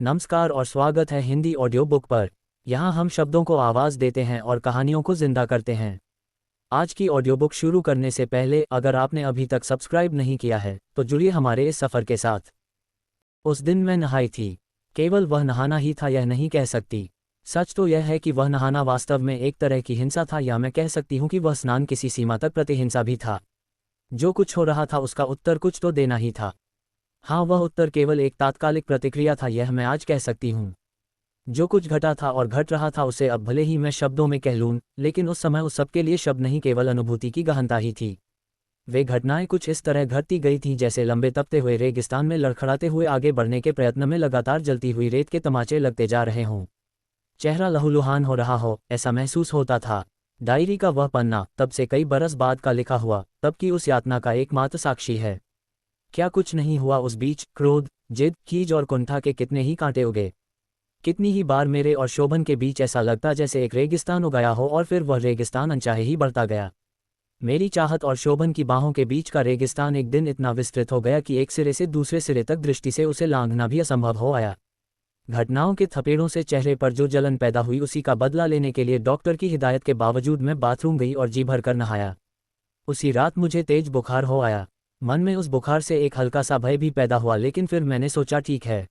नमस्कार और स्वागत है हिंदी ऑडियो बुक पर। यहाँ हम शब्दों को आवाज़ देते हैं और कहानियों को जिंदा करते हैं। आज की ऑडियो बुक शुरू करने से पहले अगर आपने अभी तक सब्सक्राइब नहीं किया है तो जुड़िए हमारे इस सफ़र के साथ। उस दिन मैं नहाई थी। केवल वह नहाना ही था यह नहीं कह सकती। सच तो यह है कि वह नहाना वास्तव में एक तरह की हिंसा था, या मैं कह सकती हूँ कि वह स्नान किसी सीमा तक प्रतिहिंसा भी था। जो कुछ हो रहा था उसका उत्तर कुछ तो देना ही था। हाँ, वह उत्तर केवल एक तात्कालिक प्रतिक्रिया था, यह मैं आज कह सकती हूँ। जो कुछ घटा था और घट रहा था उसे अब भले ही मैं शब्दों में कह लूँ, लेकिन उस समय उस सबके लिए शब्द नहीं, केवल अनुभूति की गहनता ही थी। वे घटनाएं कुछ इस तरह घटती गई थीं जैसे लंबे तपते हुए रेगिस्तान में लड़खड़ाते हुए आगे बढ़ने के प्रयत्न में लगातार जलती हुई रेत के तमाचे लगते जा रहे हों। चेहरा लहूलुहान हो रहा हो, ऐसा महसूस होता था। डायरी का वह पन्ना तब से कई बरस बाद का लिखा हुआ तब की उस यातना का एकमात्र साक्षी है। क्या कुछ नहीं हुआ उस बीच? क्रोध, जिद, खीज और कुंठा के कितने ही कांटे उगे। कितनी ही बार मेरे और शोभन के बीच ऐसा लगता जैसे एक रेगिस्तान उगाया हो और फिर वह रेगिस्तान अनचाहे ही बढ़ता गया। मेरी चाहत और शोभन की बाहों के बीच का रेगिस्तान एक दिन इतना विस्तृत हो गया कि एक सिरे से दूसरे सिरे तक दृष्टि से उसे लांघना भी असंभव हो आया। घटनाओं के थपेड़ों से चेहरे पर जो जलन पैदा हुई उसी का बदला लेने के लिए डॉक्टर की हिदायत के बावजूद मैं बाथरूम गई और जी भर कर नहाया। उसी रात मुझे तेज बुखार हो आया। मन में उस बुखार से एक हल्का सा भय भी पैदा हुआ, लेकिन फिर मैंने सोचा ठीक है,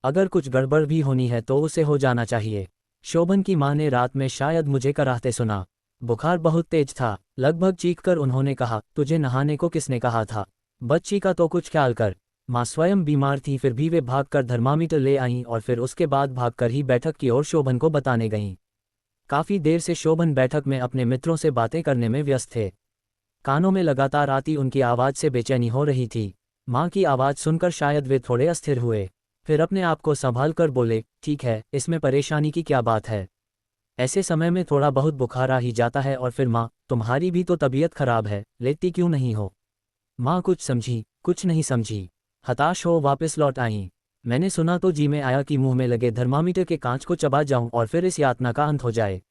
अगर कुछ गड़बड़ भी होनी है तो उसे हो जाना चाहिए। शोभन की मां ने रात में शायद मुझे कराहते सुना। बुखार बहुत तेज था। लगभग चीखकर उन्होंने कहा, तुझे नहाने को किसने कहा था? बच्ची का तो कुछ ख्याल कर। माँ स्वयं बीमार थी, फिर भी वे भागकर थर्मामीटर ले आईं और फिर उसके बाद भागकर ही बैठक की ओर शोभन को बताने गईं। काफ़ी देर से शोभन बैठक में अपने मित्रों से बातें करने में व्यस्त थे। कानों में लगातार आती उनकी आवाज़ से बेचैनी हो रही थी। माँ की आवाज़ सुनकर शायद वे थोड़े अस्थिर हुए, फिर अपने आप को संभाल कर बोले, ठीक है, इसमें परेशानी की क्या बात है? ऐसे समय में थोड़ा बहुत बुखार आ ही जाता है। और फिर माँ, तुम्हारी भी तो तबीयत खराब है, लेटी क्यों नहीं हो? माँ कुछ समझी, कुछ नहीं समझी। हताश हो वापस लौट आईं। मैंने सुना तो जी में आया कि मुंह में लगे थर्मामीटर के कांच को चबा जाऊं और फिर इस यातना का अंत हो जाए।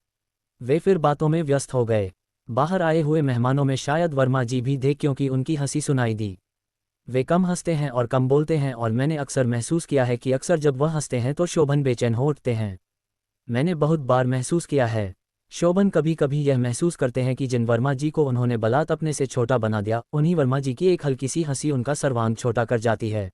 वे फिर बातों में व्यस्त हो गए। बाहर आए हुए मेहमानों में शायद वर्मा जी भी थे, क्योंकि उनकी हंसी सुनाई दी। वे कम हंसते हैं और कम बोलते हैं, और मैंने अक्सर महसूस किया है कि अक्सर जब वह हंसते हैं तो शोभन बेचैन हो उठते हैं। मैंने बहुत बार महसूस किया है। शोभन कभी कभी यह महसूस करते हैं कि जिन वर्मा जी को उन्होंने बलात् अपने से छोटा बना दिया, उन्हीं वर्मा जी की एक हल्की सी हंसी उनका सर्वांग छोटा कर जाती है।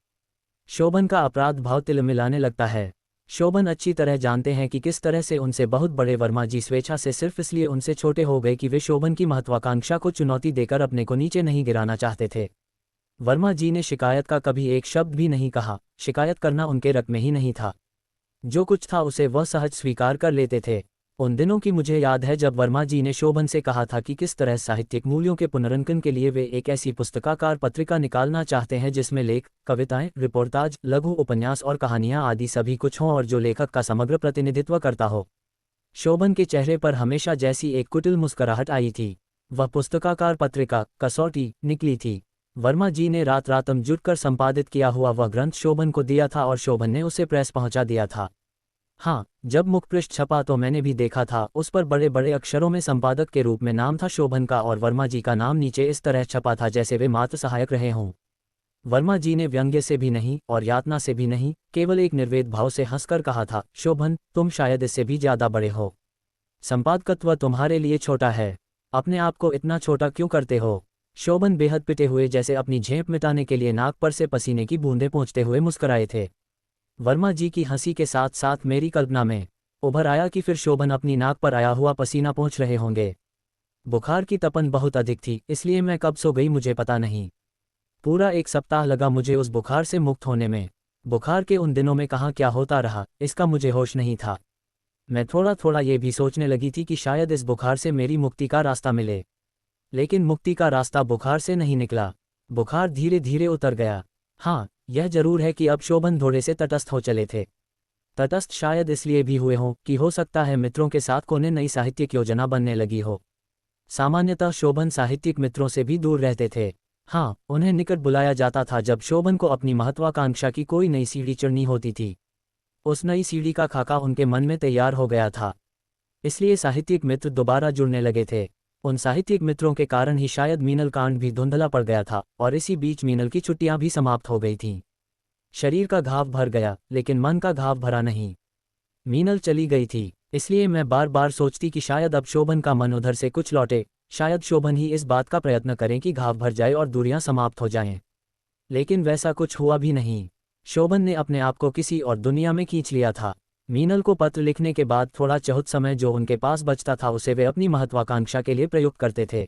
शोभन का अपराध भाव तिलमिलाने लगता है। शोभन अच्छी तरह जानते हैं कि किस तरह से उनसे बहुत बड़े वर्मा जी स्वेच्छा से सिर्फ इसलिए उनसे छोटे हो गए कि वे शोभन की महत्वाकांक्षा को चुनौती देकर अपने को नीचे नहीं गिराना चाहते थे। वर्मा जी ने शिकायत का कभी एक शब्द भी नहीं कहा। शिकायत करना उनके रक्त में ही नहीं था। जो कुछ था उसे वह सहज स्वीकार कर लेते थे। उन दिनों की मुझे याद है जब वर्मा जी ने शोभन से कहा था कि किस तरह साहित्यिक मूल्यों के पुनरंकन के लिए वे एक ऐसी पुस्तकाकार पत्रिका निकालना चाहते हैं जिसमें लेख, कविताएं, रिपोर्टाज, लघु उपन्यास और कहानियां आदि सभी कुछ हों और जो लेखक का समग्र प्रतिनिधित्व करता हो। शोभन के चेहरे पर हमेशा जैसी एक कुटिल मुस्कुराहट आई थी। वह पुस्तकाकार पत्रिका कसौटी निकली थी। वर्मा जी ने रात रातम जुटकर संपादित किया हुआ वह ग्रंथ शोभन को दिया था और शोभन ने उसे प्रेस पहुंचा दिया था। हाँ, जब मुखपृष्ठ छपा तो मैंने भी देखा था, उस पर बड़े बड़े अक्षरों में संपादक के रूप में नाम था शोभन का, और वर्मा जी का नाम नीचे इस तरह छपा था जैसे वे मात्र सहायक रहे हों। वर्मा जी ने व्यंग्य से भी नहीं और यातना से भी नहीं, केवल एक निर्वेद भाव से हंसकर कहा था, शोभन, तुम शायद इससे भी ज्यादा बड़े हो। संपादकत्व तुम्हारे लिए छोटा है। अपने आप को इतना छोटा क्यों करते हो? शोभन बेहद पिटे हुए जैसे अपनी झेंप मिटाने के लिए नाक पर से पसीने की बूंदें पोंछते हुए मुस्कुराए थे। वर्मा जी की हंसी के साथ साथ मेरी कल्पना में उभर आया कि फिर शोभन अपनी नाक पर आया हुआ पसीना पोंछ रहे होंगे। बुखार की तपन बहुत अधिक थी, इसलिए मैं कब सो गई मुझे पता नहीं। पूरा एक सप्ताह लगा मुझे उस बुखार से मुक्त होने में। बुखार के उन दिनों में कहाँ क्या होता रहा, इसका मुझे होश नहीं था। मैं थोड़ा थोड़ा ये भी सोचने लगी थी कि शायद इस बुखार से मेरी मुक्ति का रास्ता मिले। लेकिन मुक्ति का रास्ता बुखार से नहीं निकला। बुखार धीरे धीरे उतर गया। हाँ, यह जरूर है कि अब शोभन थोड़े से तटस्थ हो चले थे। तटस्थ शायद इसलिए भी हुए हों कि हो सकता है मित्रों के साथ कोने नई साहित्यिक योजना बनने लगी हो। सामान्यतः शोभन साहित्यिक मित्रों से भी दूर रहते थे। हाँ, उन्हें निकट बुलाया जाता था जब शोभन को अपनी महत्वाकांक्षा की कोई नई सीढ़ी चढ़नी होती थी। उस नई सीढ़ी का खाका उनके मन में तैयार हो गया था, इसलिए साहित्यिक मित्र दोबारा जुड़ने लगे थे। उन साहित्यिक मित्रों के कारण ही शायद मीनल कांड भी धुंधला पड़ गया था, और इसी बीच मीनल की छुट्टियां भी समाप्त हो गई थीं। शरीर का घाव भर गया, लेकिन मन का घाव भरा नहीं। मीनल चली गई थी, इसलिए मैं बार बार सोचती कि शायद अब शोभन का मन उधर से कुछ लौटे, शायद शोभन ही इस बात का प्रयत्न करें कि घाव भर जाए और दूरियां समाप्त हो जाएं। लेकिन वैसा कुछ हुआ भी नहीं। शोभन ने अपने आप को किसी और दुनिया में खींच लिया था। मीनल को पत्र लिखने के बाद थोड़ा बहुत समय जो उनके पास बचता था उसे वे अपनी महत्वाकांक्षा के लिए प्रयुक्त करते थे।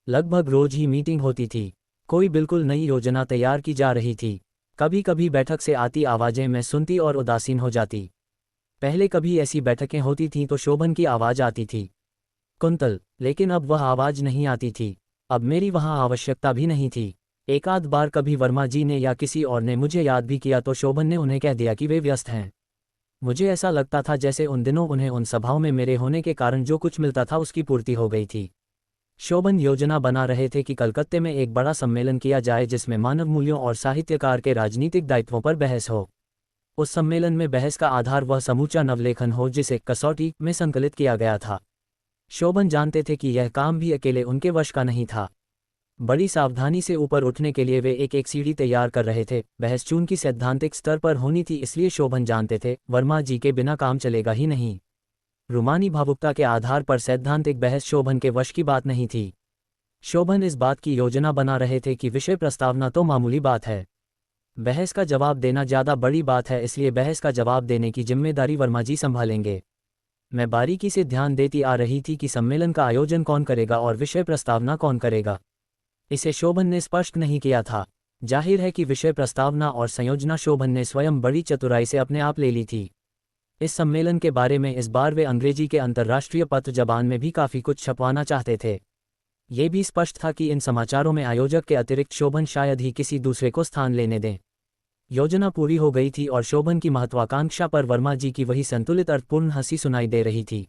लगभग रोज ही मीटिंग होती थी, कोई बिल्कुल नई योजना तैयार की जा रही थी। कभी कभी बैठक से आती आवाजें मैं सुनती और उदासीन हो जाती। पहले कभी ऐसी बैठकें होती थीं तो शोभन की आवाज आती थी, कुंतल, लेकिन अब वह आवाज नहीं आती थी। अब मेरी वहां आवश्यकता भी नहीं थी। एक आध बार कभी वर्मा जी ने या किसी और ने मुझे याद भी किया तो शोभन ने उन्हें कह दिया कि वे व्यस्त हैं। मुझे ऐसा लगता था जैसे उन दिनों उन्हें उन सभाओं में मेरे होने के कारण जो कुछ मिलता था उसकी पूर्ति हो गई थी। शोभन योजना बना रहे थे कि कलकत्ते में एक बड़ा सम्मेलन किया जाए जिसमें मानव मूल्यों और साहित्यकार के राजनीतिक दायित्वों पर बहस हो। उस सम्मेलन में बहस का आधार वह समूचा नवलेखन हो जिसे कसौटी में संकलित किया गया था। शोभन जानते थे कि यह काम भी अकेले उनके वश का नहीं था। बड़ी सावधानी से ऊपर उठने के लिए वे एक एक सीढ़ी तैयार कर रहे थे। बहस चूंकि सैद्धांतिक स्तर पर होनी थी, इसलिए शोभन जानते थे वर्मा जी के बिना काम चलेगा ही नहीं। रूमानी भावुकता के आधार पर सैद्धांतिक बहस शोभन के वश की बात नहीं थी। शोभन इस बात की योजना बना रहे थे कि विषय प्रस्तावना तो मामूली बात है, बहस का जवाब देना ज़्यादा बड़ी बात है, इसलिए बहस का जवाब देने की जिम्मेदारी वर्मा जी संभालेंगे। मैं बारीकी से ध्यान देती आ रही थी कि सम्मेलन का आयोजन कौन करेगा और विषय प्रस्तावना कौन करेगा। इसे शोभन ने स्पष्ट नहीं किया था। जाहिर है कि विषय प्रस्तावना और संयोजना शोभन ने स्वयं बड़ी चतुराई से अपने आप ले ली थी। इस सम्मेलन के बारे में इस बार वे अंग्रेजी के अंतर्राष्ट्रीय पत्र जबान में भी काफ़ी कुछ छपवाना चाहते थे। ये भी स्पष्ट था कि इन समाचारों में आयोजक के अतिरिक्त शोभन शायद ही किसी दूसरे को स्थान लेने दें। योजना पूरी हो गई थी और शोभन की महत्वाकांक्षा पर वर्मा जी की वही संतुलित अर्थपूर्ण हंसी सुनाई दे रही थी।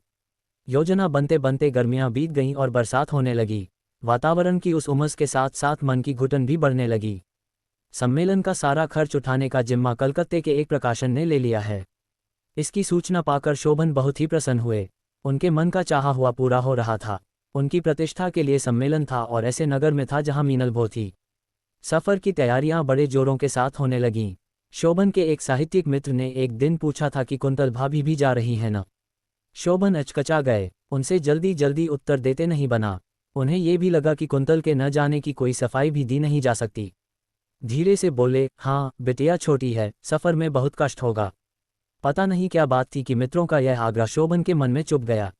योजना बनते बनते गर्मियां बीत गईं और बरसात होने लगी। वातावरण की उस उमस के साथ साथ मन की घुटन भी बढ़ने लगी। सम्मेलन का सारा खर्च उठाने का जिम्मा कलकत्ते के एक प्रकाशन ने ले लिया है। इसकी सूचना पाकर शोभन बहुत ही प्रसन्न हुए। उनके मन का चाहा हुआ पूरा हो रहा था। उनकी प्रतिष्ठा के लिए सम्मेलन था और ऐसे नगर में था जहां मीनल भो थी। सफ़र की तैयारियां बड़े जोरों के साथ होने लगीं। शोभन के एक साहित्यिक मित्र ने एक दिन पूछा था कि कुंतल भाभी भी जा रही है न। शोभन अचकचा गए, उनसे जल्दी जल्दी उत्तर देते नहीं बना। उन्हें ये भी लगा कि कुंतल के न जाने की कोई सफाई भी दी नहीं जा सकती। धीरे से बोले, हाँ बिटिया छोटी है, सफ़र में बहुत कष्ट होगा। पता नहीं क्या बात थी कि मित्रों का यह आग्रह शोभन के मन में चुभ गया।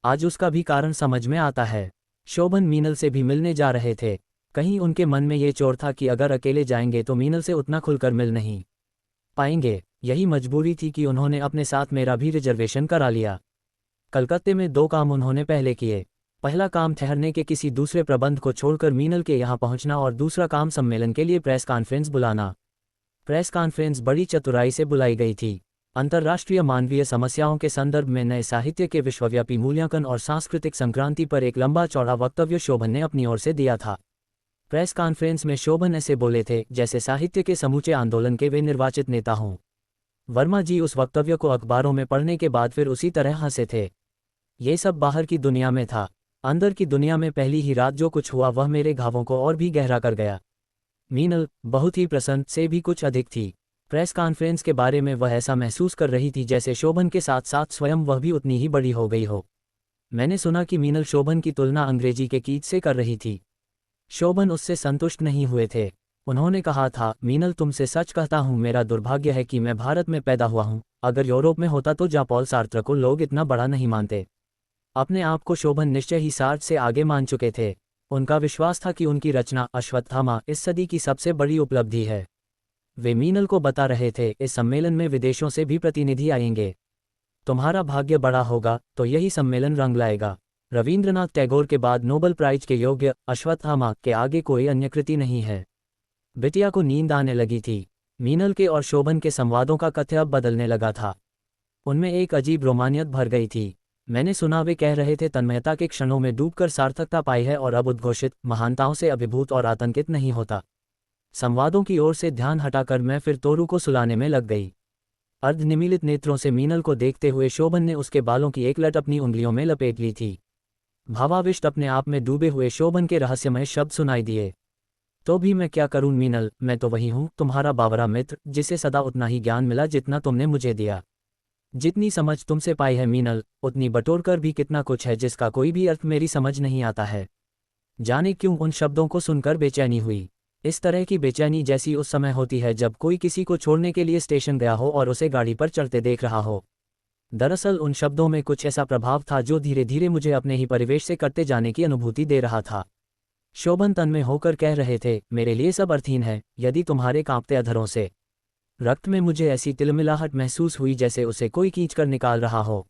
आज उसका भी कारण समझ में आता है। शोभन मीनल से भी मिलने जा रहे थे। कहीं उनके मन में ये चोर था कि अगर अकेले जाएंगे तो मीनल से उतना खुलकर मिल नहीं पाएंगे। यही मजबूरी थी कि उन्होंने अपने साथ मेरा भी रिजर्वेशन करा लिया। कलकत्ते में दो काम उन्होंने पहले किए। पहला काम ठहरने के किसी दूसरे प्रबंध को छोड़कर मीनल के यहाँ पहुँचना और दूसरा काम सम्मेलन के लिए प्रेस कॉन्फ्रेंस बुलाना। प्रेस कॉन्फ्रेंस बड़ी चतुराई से बुलाई गई थी। अंतर्राष्ट्रीय मानवीय समस्याओं के संदर्भ में नए साहित्य के विश्वव्यापी मूल्यांकन और सांस्कृतिक संक्रांति पर एक लंबा चौड़ा वक्तव्य शोभन ने अपनी ओर से दिया था। प्रेस कॉन्फ्रेंस में शोभन ऐसे बोले थे जैसे साहित्य के समूचे आंदोलन के वे निर्वाचित नेता हों। वर्मा जी उस वक्तव्य को अखबारों में पढ़ने के बाद फिर उसी तरह हंसे थे। ये सब बाहर की दुनिया में था। अंदर की दुनिया में पहली ही रात जो कुछ हुआ वह मेरे घावों को और भी गहरा कर गया। मीनल बहुत ही प्रसन्न से भी कुछ अधिक थी। प्रेस कॉन्फ्रेंस के बारे में वह ऐसा महसूस कर रही थी जैसे शोभन के साथ साथ स्वयं वह भी उतनी ही बड़ी हो गई हो। मैंने सुना कि मीनल शोभन की तुलना अंग्रेजी के कीट से कर रही थी। शोभन उससे संतुष्ट नहीं हुए थे। उन्होंने कहा था, मीनल तुमसे सच कहता हूँ, मेरा दुर्भाग्य है कि मैं भारत में पैदा हुआ हूँ। अगर यूरोप में होता तो जॉन पॉल सार्त्र को लोग इतना बड़ा नहीं मानते। अपने आप को शोभन निश्चय ही सार्त्र से आगे मान चुके थे। उनका विश्वास था कि उनकी रचना अश्वत्थामा इस सदी की सबसे बड़ी उपलब्धि है। वे मीनल को बता रहे थे, इस सम्मेलन में विदेशों से भी प्रतिनिधि आएंगे। तुम्हारा भाग्य बड़ा होगा तो यही सम्मेलन रंग लाएगा। रवींद्रनाथ टैगोर के बाद नोबेल प्राइज के योग्य अश्वत्थामा के आगे कोई अन्य कृति नहीं है। बिटिया को नींद आने लगी थी। मीनल के और शोभन के संवादों का कथ्य अब बदलने लगा था। उनमें एक अजीब रोमानियत भर गई थी। मैंने सुना वे कह रहे थे, तन्मयता के क्षणों में डूबकर सार्थकता पाई है और अब उद्घोषित महानताओं से अभिभूत और आतंकित नहीं होता। संवादों की ओर से ध्यान हटाकर मैं फिर तोरू को सुलाने में लग गई। अर्धनिमीलित नेत्रों से मीनल को देखते हुए शोभन ने उसके बालों की एक लट अपनी उंगलियों में लपेट ली थी। भावाविष्ट अपने आप में डूबे हुए शोभन के रहस्यमय शब्द सुनाई दिए। तो भी मैं क्या करूं मीनल, मैं तो वही हूं, तुम्हारा बावरा मित्र, जिसे सदा उतना ही ज्ञान मिला जितना तुमने मुझे दिया। जितनी समझ तुमसे पाई है मीनल, उतनी बटोर कर भी कितना कुछ है जिसका कोई भी अर्थ मेरी समझ नहीं आता है। जाने क्यों उन शब्दों को सुनकर बेचैनी हुई। इस तरह की बेचैनी जैसी उस समय होती है जब कोई किसी को छोड़ने के लिए स्टेशन गया हो और उसे गाड़ी पर चढ़ते देख रहा हो। दरअसल उन शब्दों में कुछ ऐसा प्रभाव था जो धीरे धीरे मुझे अपने ही परिवेश से करते जाने की अनुभूति दे रहा था। शोभन तन में होकर कह रहे थे, मेरे लिए सब अर्थहीन है, यदि तुम्हारे कांपते अधरों से रक्त में मुझे ऐसी तिलमिलाहट महसूस हुई जैसे उसे कोई खींच कर निकाल रहा हो।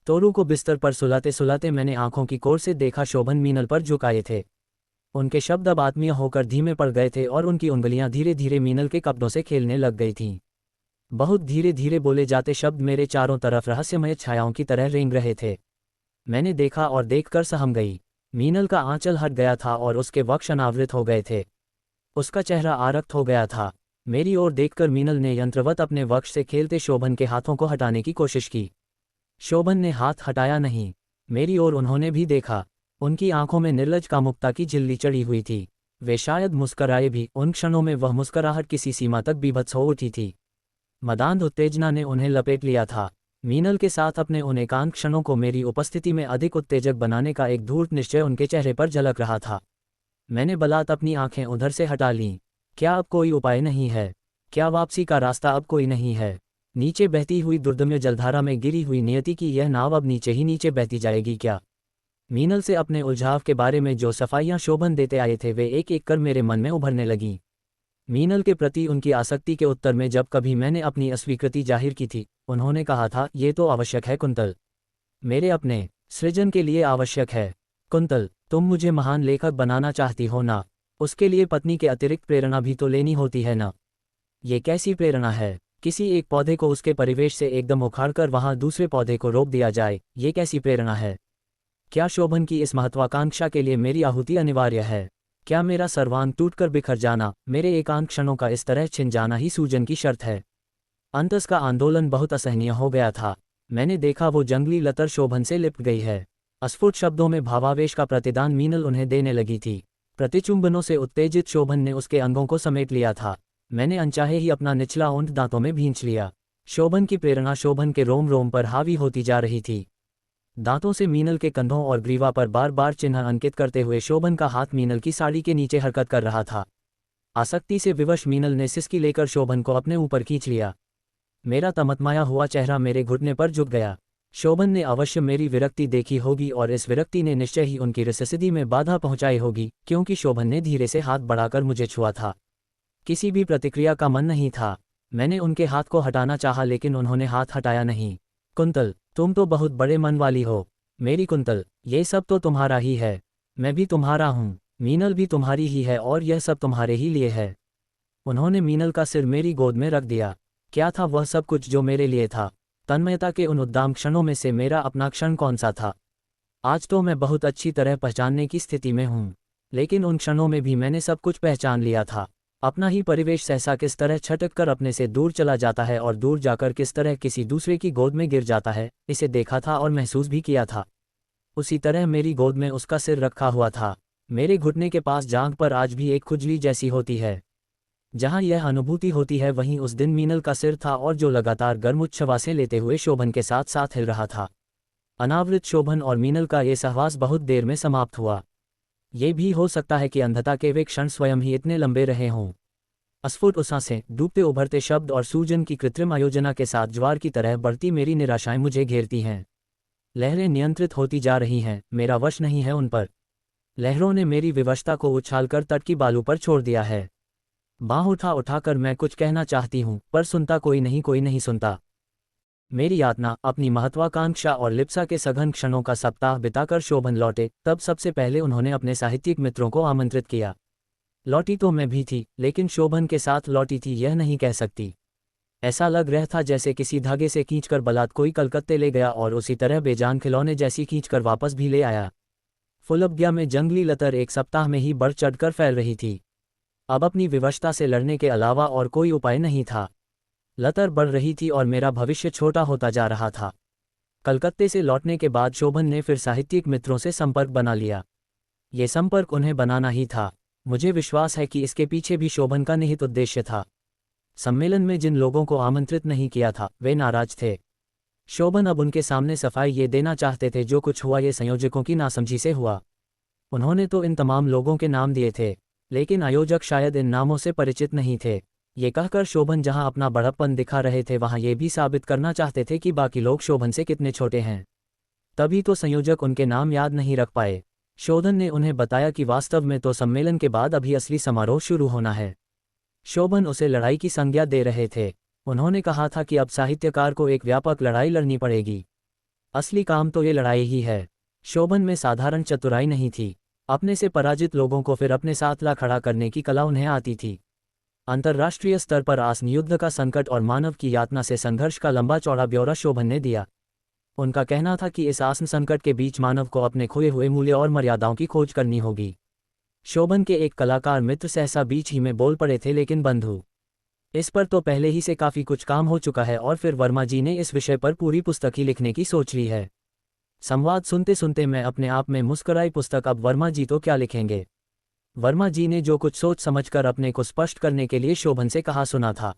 तोरू को बिस्तर पर सुलाते सुलाते मैंने आंखों की कोर से देखा शोभन मीनल पर झुकाए थे। उनके शब्द अब आत्मीय होकर धीमे पड़ गए थे और उनकी उंगलियां धीरे धीरे मीनल के कपड़ों से खेलने लग गई थीं। बहुत धीरे धीरे बोले जाते शब्द मेरे चारों तरफ रहस्यमय छायाओं की तरह रेंग रहे थे। मैंने देखा और देखकर सहम गई। मीनल का आंचल हट गया था और उसके वक्ष अनावृत हो गए थे। उसका चेहरा आरक्त हो गया था। मेरी ओर देखकर मीनल ने यंत्रवत अपने वक्ष से खेलते शोभन के हाथों को हटाने की कोशिश की। शोभन ने हाथ हटाया नहीं। मेरी ओर उन्होंने भी देखा। उनकी आंखों में निर्लज कामुकता की झिल्ली चढ़ी हुई थी। वे शायद मुस्कराए भी, उन क्षणों में वह मुस्कराहट किसी सीमा तक बीभत्स हो उठी थी। मदान्ध उत्तेजना ने उन्हें लपेट लिया था। मीनल के साथ अपने उन एकांत क्षणों को मेरी उपस्थिति में अधिक उत्तेजक बनाने का एक धूर्त निश्चय उनके चेहरे पर झलक रहा था। मैंने बलात् अपनी आंखें उधर से हटा लीं। क्या अब कोई उपाय नहीं है? क्या वापसी का रास्ता अब कोई नहीं है? नीचे बहती हुई दुर्दम्य जलधारा में गिरी हुई नियति की यह नाव अब नीचे ही नीचे बहती जाएगी क्या? मीनल से अपने उलझाव के बारे में जो सफाइयां शोभन देते आए थे वे एक एक कर मेरे मन में उभरने लगीं। मीनल के प्रति उनकी आसक्ति के उत्तर में जब कभी मैंने अपनी अस्वीकृति जाहिर की थी, उन्होंने कहा था, ये तो आवश्यक है कुंतल, मेरे अपने सृजन के लिए आवश्यक है। कुंतल, तुम मुझे महान लेखक बनाना चाहती हो ना? उसके लिए पत्नी के अतिरिक्त प्रेरणा भी तो लेनी होती है ना? ये कैसी प्रेरणा है? किसी एक पौधे को उसके परिवेश से एकदम उखाड़कर वहां दूसरे पौधे को रोप दिया जाए, ये कैसी प्रेरणा है? क्या शोभन की इस महत्वाकांक्षा के लिए मेरी आहुति अनिवार्य है? क्या मेरा सर्वांग टूटकर बिखर जाना, मेरे एकांत क्षणों का इस तरह छिन जाना ही सूजन की शर्त है? अंतस का आंदोलन बहुत असहनीय हो गया था। मैंने देखा वो जंगली लतर शोभन से लिपट गई है। अस्फुट शब्दों में भावावेश का प्रतिदान मीनल उन्हें देने लगी थी। प्रतिचुंबनों से उत्तेजित शोभन ने उसके अंगों को समेट लिया था। मैंने अनचाहे ही अपना निचला ऊंट दांतों में भींच लिया। शोभन की प्रेरणा शोभन के रोम रोम पर हावी होती जा रही थी। दांतों से मीनल के कंधों और ग्रीवा पर बार बार चिन्ह अंकित करते हुए शोभन का हाथ मीनल की साड़ी के नीचे हरकत कर रहा था। आसक्ति से विवश मीनल ने सिसकी लेकर शोभन को अपने ऊपर खींच लिया। मेरा तमतमाया हुआ चेहरा मेरे घुटने पर झुक गया। शोभन ने अवश्य मेरी विरक्ति देखी होगी और इस विरक्ति ने निश्चय ही उनकी रिससिद्धि में बाधा पहुंचाई होगी, क्योंकि शोभन ने धीरे से हाथ बढ़ाकर मुझे छुआ था। किसी भी प्रतिक्रिया का मन नहीं था। मैंने उनके हाथ को हटाना चाहा लेकिन उन्होंने हाथ हटाया नहीं। कुंतल, तुम तो बहुत बड़े मन वाली हो। मेरी कुंतल, ये सब तो तुम्हारा ही है। मैं भी तुम्हारा हूँ। मीनल भी तुम्हारी ही है और यह सब तुम्हारे ही लिए है। उन्होंने मीनल का सिर मेरी गोद में रख दिया। क्या था वह सब कुछ जो मेरे लिए था? तन्मयता के उन उद्दाम क्षणों में से मेरा अपना क्षण कौन सा था? आज तो मैं बहुत अच्छी तरह पहचानने की स्थिति में हूँ, लेकिन उन क्षणों में भी मैंने सब कुछ पहचान लिया था। अपना ही परिवेश सहसा किस तरह छटक कर अपने से दूर चला जाता है और दूर जाकर किस तरह किसी दूसरे की गोद में गिर जाता है, इसे देखा था और महसूस भी किया था। उसी तरह मेरी गोद में उसका सिर रखा हुआ था। मेरे घुटने के पास जांघ पर आज भी एक खुजली जैसी होती है। जहां यह अनुभूति होती है वहीं उस दिन मीनल का सिर था और जो लगातार गर्म उच्छ्वासें लेते हुए शोभन के साथ साथ हिल रहा था। अनावृत शोभन और मीनल का ये सहवास बहुत देर में समाप्त हुआ। ये भी हो सकता है कि अंधता के वे क्षण स्वयं ही इतने लंबे रहे हों। अस्फुट उसासें, डूबते उभरते शब्द और सूजन की कृत्रिम आयोजना के साथ ज्वार की तरह बढ़ती मेरी निराशाएं मुझे घेरती हैं। लहरें नियंत्रित होती जा रही हैं, मेरा वश नहीं है उन पर। लहरों ने मेरी विवशता को उछालकर तट की बालू पर छोड़ दिया है। बाँह उठाकर मैं कुछ कहना चाहती हूँ, पर सुनता कोई नहीं सुनता। मेरी यातना, अपनी महत्वाकांक्षा और लिप्सा के सघन क्षणों का सप्ताह बिताकर शोभन लौटे, तब सबसे पहले उन्होंने अपने साहित्यिक मित्रों को आमंत्रित किया। लौटी तो मैं भी थी, लेकिन शोभन के साथ लौटी थी यह नहीं कह सकती। ऐसा लग रहा था जैसे किसी धागे से खींचकर बलात् कोई कलकत्ते ले गया और उसी तरह बेजान खिलौने जैसी खींचकर वापस भी ले आया। फुलबग्या में जंगली लतर एक सप्ताह में ही बढ़ चढ़कर फैल रही थी। अब अपनी विवशता से लड़ने के अलावा और कोई उपाय नहीं था। लतर बढ़ रही थी और मेरा भविष्य छोटा होता जा रहा था। कलकत्ते से लौटने के बाद शोभन ने फिर साहित्यिक मित्रों से संपर्क बना लिया। ये संपर्क उन्हें बनाना ही था। मुझे विश्वास है कि इसके पीछे भी शोभन का निहित उद्देश्य था। सम्मेलन में जिन लोगों को आमंत्रित नहीं किया था वे नाराज थे। शोभन अब उनके सामने सफाई ये देना चाहते थे जो कुछ हुआ ये संयोजकों की नासमझी से हुआ। उन्होंने तो इन तमाम लोगों के नाम दिए थे, लेकिन आयोजक शायद इन नामों से परिचित नहीं थे। ये कहकर शोभन जहां अपना बड़प्पन दिखा रहे थे वहां ये भी साबित करना चाहते थे कि बाकी लोग शोभन से कितने छोटे हैं। तभी तो संयोजक उनके नाम याद नहीं रख पाए। शोभन ने उन्हें बताया कि वास्तव में तो सम्मेलन के बाद अभी असली समारोह शुरू होना है। शोभन उसे लड़ाई की संज्ञा दे रहे थे। उन्होंने कहा था कि अब साहित्यकार को एक व्यापक लड़ाई लड़नी पड़ेगी। असली काम तो ये लड़ाई ही है। शोभन में साधारण चतुराई नहीं थी। अपने से पराजित लोगों को फिर अपने साथ ला खड़ा करने की कला उन्हें आती थी। अंतर्राष्ट्रीय स्तर पर आसन युद्ध का संकट और मानव की यातना से संघर्ष का लंबा चौड़ा ब्यौरा शोभन ने दिया। उनका कहना था कि इस आसन संकट के बीच मानव को अपने खोए हुए मूल्य और मर्यादाओं की खोज करनी होगी। शोभन के एक कलाकार मित्र सहसा बीच ही में बोल पड़े थे, लेकिन बंधु, इस पर तो पहले ही से काफ़ी कुछ काम हो चुका है और फिर वर्मा जी ने इस विषय पर पूरी पुस्तक ही लिखने की सोच ली है। संवाद सुनते सुनते मैं अपने आप में मुस्कुराई। पुस्तक अब वर्मा जी तो क्या लिखेंगे। वर्मा जी ने जो कुछ सोच समझकर अपने को स्पष्ट करने के लिए शोभन से कहा सुना था।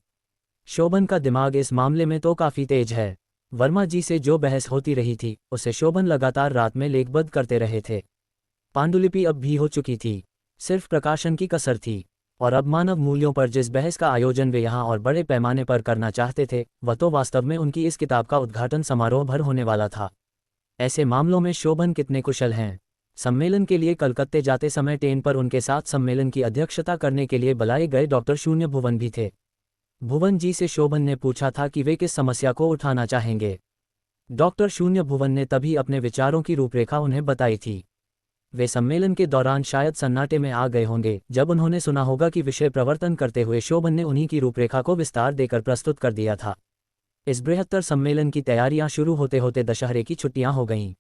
शोभन का दिमाग इस मामले में तो काफ़ी तेज है। वर्मा जी से जो बहस होती रही थी उसे शोभन लगातार रात में लेखबद्ध करते रहे थे। पांडुलिपि अब भी हो चुकी थी, सिर्फ प्रकाशन की कसर थी। और अब मानव मूल्यों पर जिस बहस का आयोजन वे यहाँ और बड़े पैमाने पर करना चाहते थे वह तो वास्तव में उनकी इस किताब का उद्घाटन समारोह भर होने वाला था। ऐसे मामलों में शोभन कितने कुशल हैं। सम्मेलन के लिए कलकत्ते जाते समय ट्रेन पर उनके साथ सम्मेलन की अध्यक्षता करने के लिए बुलाए गए डॉक्टर शून्य भुवन भी थे। भुवन जी से शोभन ने पूछा था कि वे किस समस्या को उठाना चाहेंगे। डॉक्टर शून्य भुवन ने तभी अपने विचारों की रूपरेखा उन्हें बताई थी। वे सम्मेलन के दौरान शायद सन्नाटे में आ गए होंगे जब उन्होंने सुना होगा कि विषय प्रवर्तन करते हुए शोभन ने उन्हीं की रूपरेखा को विस्तार देकर प्रस्तुत कर दिया था। इस बृहत्तर सम्मेलन की तैयारियां शुरू होते होते दशहरे की छुट्टियां हो गईं।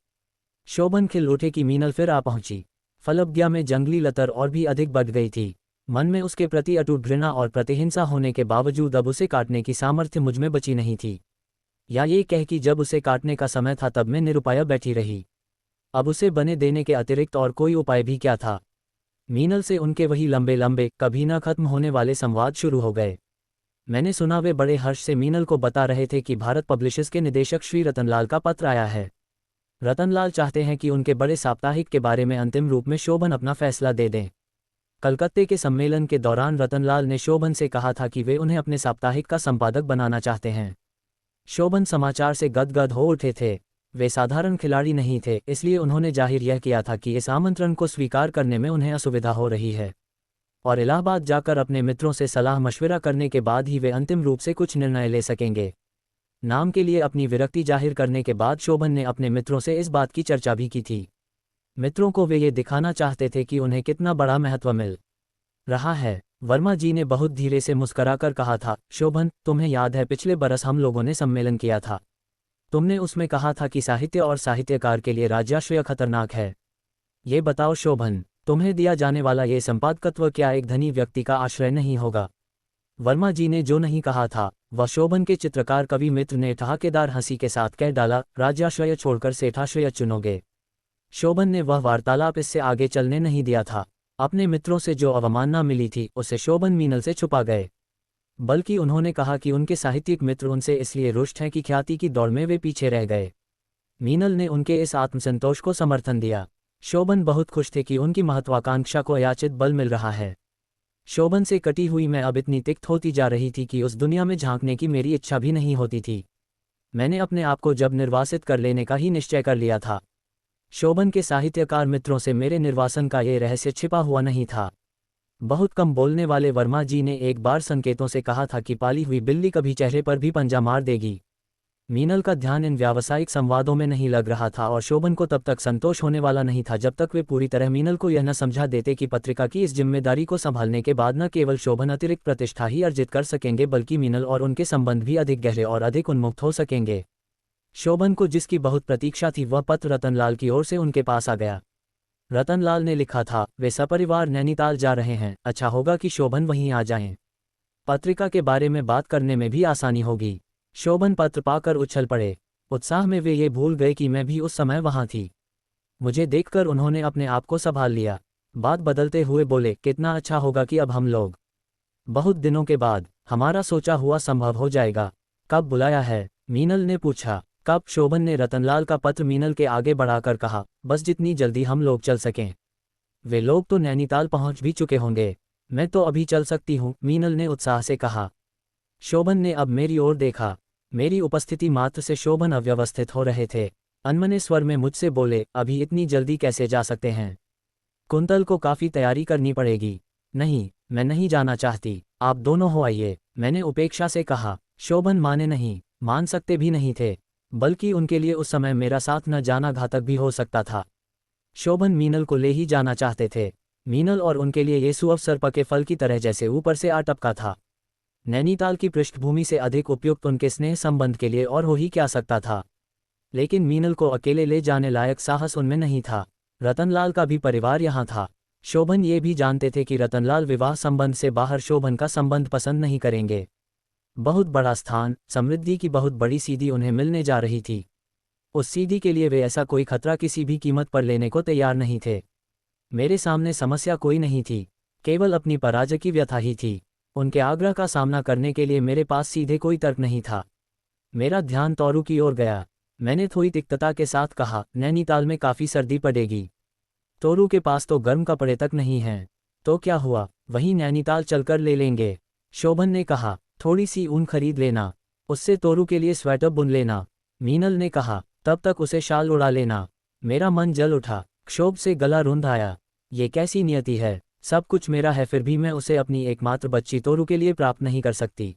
शोभन खिल उठे कि मीनल फिर आ पहुंची। फलबगिया में जंगली लतर और भी अधिक बढ़ गई थी। मन में उसके प्रति अटूट घृणा और प्रतिहिंसा होने के बावजूद अब उसे काटने की सामर्थ्य मुझमें बची नहीं थी। या ये कह कि जब उसे काटने का समय था तब मैं निरुपाय बैठी रही। अब उसे बने देने के अतिरिक्त और कोई उपाय भी क्या था। मीनल से उनके वही लंबे लंबे कभी न खत्म होने वाले संवाद शुरू हो गए। मैंने सुना वे बड़े हर्ष से मीनल को बता रहे थे कि भारत पब्लिशर्स के निदेशक श्री रतनलाल का पत्र आया है। रतनलाल चाहते हैं कि उनके बड़े साप्ताहिक के बारे में अंतिम रूप में शोभन अपना फैसला दे दें। कलकत्ते के सम्मेलन के दौरान रतनलाल ने शोभन से कहा था कि वे उन्हें अपने साप्ताहिक का संपादक बनाना चाहते हैं। शोभन समाचार से गदगद हो उठे थे। वे साधारण खिलाड़ी नहीं थे, इसलिए उन्होंने जाहिर यह किया था कि इस आमंत्रण को स्वीकार करने में उन्हें असुविधा हो रही है और इलाहाबाद जाकर अपने मित्रों से सलाह मशविरा करने के बाद ही वे अंतिम रूप से कुछ निर्णय ले सकेंगे। नाम के लिए अपनी विरक्ति जाहिर करने के बाद शोभन ने अपने मित्रों से इस बात की चर्चा भी की थी। मित्रों को वे ये दिखाना चाहते थे कि उन्हें कितना बड़ा महत्व मिल रहा है। वर्मा जी ने बहुत धीरे से मुस्कराकर कहा था, शोभन, तुम्हें याद है पिछले बरस हम लोगों ने सम्मेलन किया था। तुमने उसमें कहा था कि साहित्य और साहित्यकार के लिए राज्याश्रय खतरनाक है। ये बताओ शोभन, तुम्हें दिया जाने वाला ये संपादकत्व क्या एक धनी व्यक्ति का आश्रय नहीं होगा। वर्मा जी ने जो नहीं कहा था वह शोभन के चित्रकार कवि मित्र ने ठहाकेदार हंसी के साथ कह डाला, राज्याश्रय छोड़कर सेठाश्रय चुनोगे। शोभन ने वह वार्तालाप इससे आगे चलने नहीं दिया था। अपने मित्रों से जो अवमानना मिली थी उसे शोभन मीनल से छुपा गए। बल्कि उन्होंने कहा कि उनके साहित्यिक मित्र उनसे इसलिए रुष्ट हैं कि ख्याति की दौड़ में वे पीछे रह गए। मीनल ने उनके इस आत्मसंतोष को समर्थन दिया। शोभन बहुत खुश थे कि उनकी महत्वाकांक्षा को अयाचित बल मिल रहा है। शोभन से कटी हुई मैं अब इतनी तिक्त होती जा रही थी कि उस दुनिया में झांकने की मेरी इच्छा भी नहीं होती थी। मैंने अपने आप को जब निर्वासित कर लेने का ही निश्चय कर लिया था। शोभन के साहित्यकार मित्रों से मेरे निर्वासन का ये रहस्य छिपा हुआ नहीं था। बहुत कम बोलने वाले वर्मा जी ने एक बार संकेतों से कहा था कि पाली हुई बिल्ली कभी चेहरे पर भी पंजा मार देगी। मीनल का ध्यान इन व्यावसायिक संवादों में नहीं लग रहा था और शोभन को तब तक संतोष होने वाला नहीं था जब तक वे पूरी तरह मीनल को यह न समझा देते कि पत्रिका की इस जिम्मेदारी को संभालने के बाद न केवल शोभन अतिरिक्त प्रतिष्ठा ही अर्जित कर सकेंगे बल्कि मीनल और उनके संबंध भी अधिक गहरे और अधिक उन्मुक्त हो सकेंगे। शोभन को जिसकी बहुत प्रतीक्षा थी वह पत्र रतनलाल की ओर से उनके पास आ गया। रतनलाल ने लिखा था, वे सपरिवार नैनीताल जा रहे हैं, अच्छा होगा कि शोभन वहीं आ जाएं। पत्रिका के बारे में बात करने में भी आसानी होगी। शोभन पत्र पाकर उछल पड़े। उत्साह में वे ये भूल गए कि मैं भी उस समय वहां थी। मुझे देखकर उन्होंने अपने आप को संभाल लिया। बात बदलते हुए बोले, कितना अच्छा होगा कि अब हम लोग बहुत दिनों के बाद हमारा सोचा हुआ संभव हो जाएगा। कब बुलाया है? मीनल ने पूछा। कब? शोभन ने रतनलाल का पत्र मीनल के आगे बढ़ाकर कहा, बस जितनी जल्दी हम लोग चल सकें। वे लोग तो नैनीताल पहुंच भी चुके होंगे। मैं तो अभी चल सकती हूँ, मीनल ने उत्साह से कहा। शोभन ने अब मेरी ओर देखा। मेरी उपस्थिति मात्र से शोभन अव्यवस्थित हो रहे थे। अनमने स्वर में मुझसे बोले, अभी इतनी जल्दी कैसे जा सकते हैं? कुंतल को काफ़ी तैयारी करनी पड़ेगी। नहीं, मैं नहीं जाना चाहती, आप दोनों हो आइए, मैंने उपेक्षा से कहा। शोभन माने नहीं, मान सकते भी नहीं थे, बल्कि उनके लिए उस समय मेरा साथ न जाना घातक भी हो सकता था। शोभन मीनल को ले ही जाना चाहते थे। मीनल और उनके लिए ये सुअवसर पके फल की तरह जैसे ऊपर से आ टपका था। नैनीताल की पृष्ठभूमि से अधिक उपयुक्त उनके स्नेह संबंध के लिए और हो ही क्या सकता था। लेकिन मीनल को अकेले ले जाने लायक साहस उनमें नहीं था। रतनलाल का भी परिवार यहाँ था। शोभन ये भी जानते थे कि रतनलाल विवाह संबंध से बाहर शोभन का संबंध पसंद नहीं करेंगे। बहुत बड़ा स्थान, समृद्धि की बहुत बड़ी सीधी उन्हें मिलने जा रही थी। उस सीधी के लिए वे ऐसा कोई खतरा किसी भी कीमत पर लेने को तैयार नहीं थे। मेरे सामने समस्या कोई नहीं थी, केवल अपनी पराजय की व्यथा ही थी। उनके आग्रह का सामना करने के लिए मेरे पास सीधे कोई तर्क नहीं था। मेरा ध्यान तौरू की ओर गया। मैंने थोड़ी तिक्तता के साथ कहा, नैनीताल में काफ़ी सर्दी पड़ेगी। तोरू के पास तो गर्म कपड़े तक नहीं हैं। तो क्या हुआ, वहीं नैनीताल चलकर ले लेंगे। शोभन ने कहा, थोड़ी सी ऊन खरीद लेना, उससे तोरू के लिए स्वेटर बुन लेना। मीनल ने कहा, तब तक उसे शाल उड़ा लेना। मेरा मन जल उठा, क्षोभ से गला रुंध आया। ये कैसी नियति है, सब कुछ मेरा है फिर भी मैं उसे अपनी एकमात्र बच्ची तोरू के लिए प्राप्त नहीं कर सकती।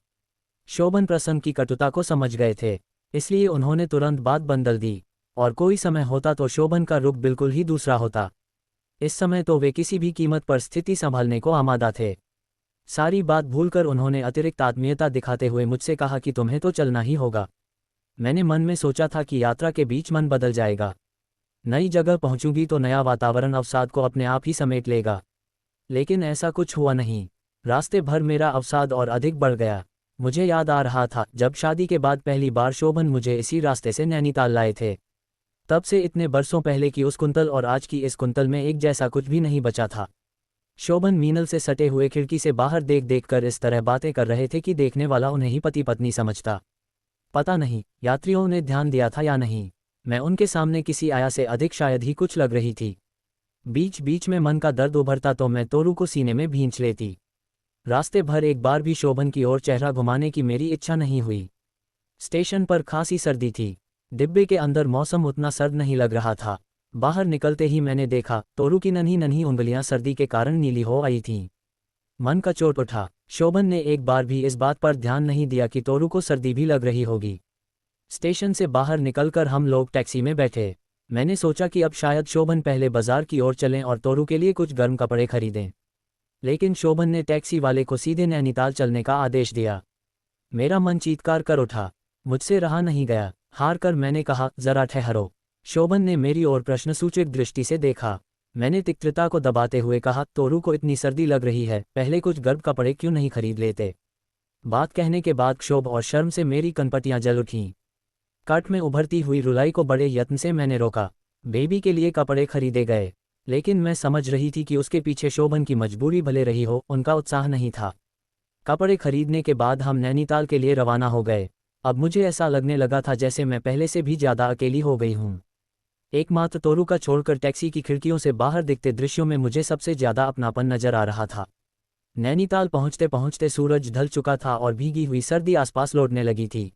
शोभन प्रसंग की कटुता को समझ गए थे, इसलिए उन्होंने तुरंत बात बदल दी। और कोई समय होता तो शोभन का रुख बिल्कुल ही दूसरा होता। इस समय तो वे किसी भी कीमत पर स्थिति संभालने को आमादा थे। सारी बात भूलकर उन्होंने अतिरिक्त आत्मीयता दिखाते हुए मुझसे कहा कि तुम्हें तो चलना ही होगा। मैंने मन में सोचा था कि यात्रा के बीच मन बदल जाएगा। नई जगह पहुंचूंगी तो नया वातावरण अवसाद को अपने आप ही समेट लेगा। लेकिन ऐसा कुछ हुआ नहीं। रास्ते भर मेरा अवसाद और अधिक बढ़ गया। मुझे याद आ रहा था जब शादी के बाद पहली बार शोभन मुझे इसी रास्ते से नैनीताल लाए थे। तब से इतने बरसों पहले की उस कुंतल और आज की इस कुंतल में एक जैसा कुछ भी नहीं बचा था। शोभन मीनल से सटे हुए खिड़की से बाहर देख देख कर इस तरह बातें कर रहे थे कि देखने वाला उन्हें ही पति पत्नी समझता। पता नहीं यात्रियों ने ध्यान दिया था या नहीं, मैं उनके सामने किसी आया से अधिक शायद ही कुछ लग रही थी। बीच बीच में मन का दर्द उभरता तो मैं तोरू को सीने में भींच लेती। रास्ते भर एक बार भी शोभन की ओर चेहरा घुमाने की मेरी इच्छा नहीं हुई। स्टेशन पर खासी सर्दी थी। डिब्बे के अंदर मौसम उतना सर्द नहीं लग रहा था। बाहर निकलते ही मैंने देखा तोरू की नन्ही नन्ही उंगलियां सर्दी के कारण नीली हो आई थीं। मन का चोट उठा। शोभन ने एक बार भी इस बात पर ध्यान नहीं दिया कि तोरू को सर्दी भी लग रही होगी। स्टेशन से बाहर निकलकर हम लोग टैक्सी में बैठे। मैंने सोचा कि अब शायद शोभन पहले बाजार की ओर चलें और तोरू के लिए कुछ गर्म कपड़े खरीदें। लेकिन शोभन ने टैक्सी वाले को सीधे नैनीताल चलने का आदेश दिया। मेरा मन चीत्कार कर उठा। मुझसे रहा नहीं गया। हार कर मैंने कहा, जरा ठहरो। शोभन ने मेरी ओर प्रश्नसूचक दृष्टि से देखा। मैंने तिक्तता को दबाते हुए कहा, तोरू को इतनी सर्दी लग रही है, पहले कुछ गर्म कपड़े क्यों नहीं खरीद लेते? बात कहने के बाद क्षोभ और शर्म से मेरी कनपटियां जल उठीं। कट में उभरती हुई रुलाई को बड़े यत्न से मैंने रोका। बेबी के लिए कपड़े खरीदे गए, लेकिन मैं समझ रही थी कि उसके पीछे शोभन की मजबूरी भले रही हो, उनका उत्साह नहीं था। कपड़े खरीदने के बाद हम नैनीताल के लिए रवाना हो गए। अब मुझे ऐसा लगने लगा था जैसे मैं पहले से भी ज़्यादा अकेली हो गई हूँ। एकमात्र तोरू का छोड़कर टैक्सी की खिड़कियों से बाहर दिखते दृश्यों में मुझे सबसे ज़्यादा अपनापन नजर आ रहा था। नैनीताल पहुँचते पहुँचते सूरज ढल चुका था और भीगी हुई सर्दी आसपास लौटने लगी थी।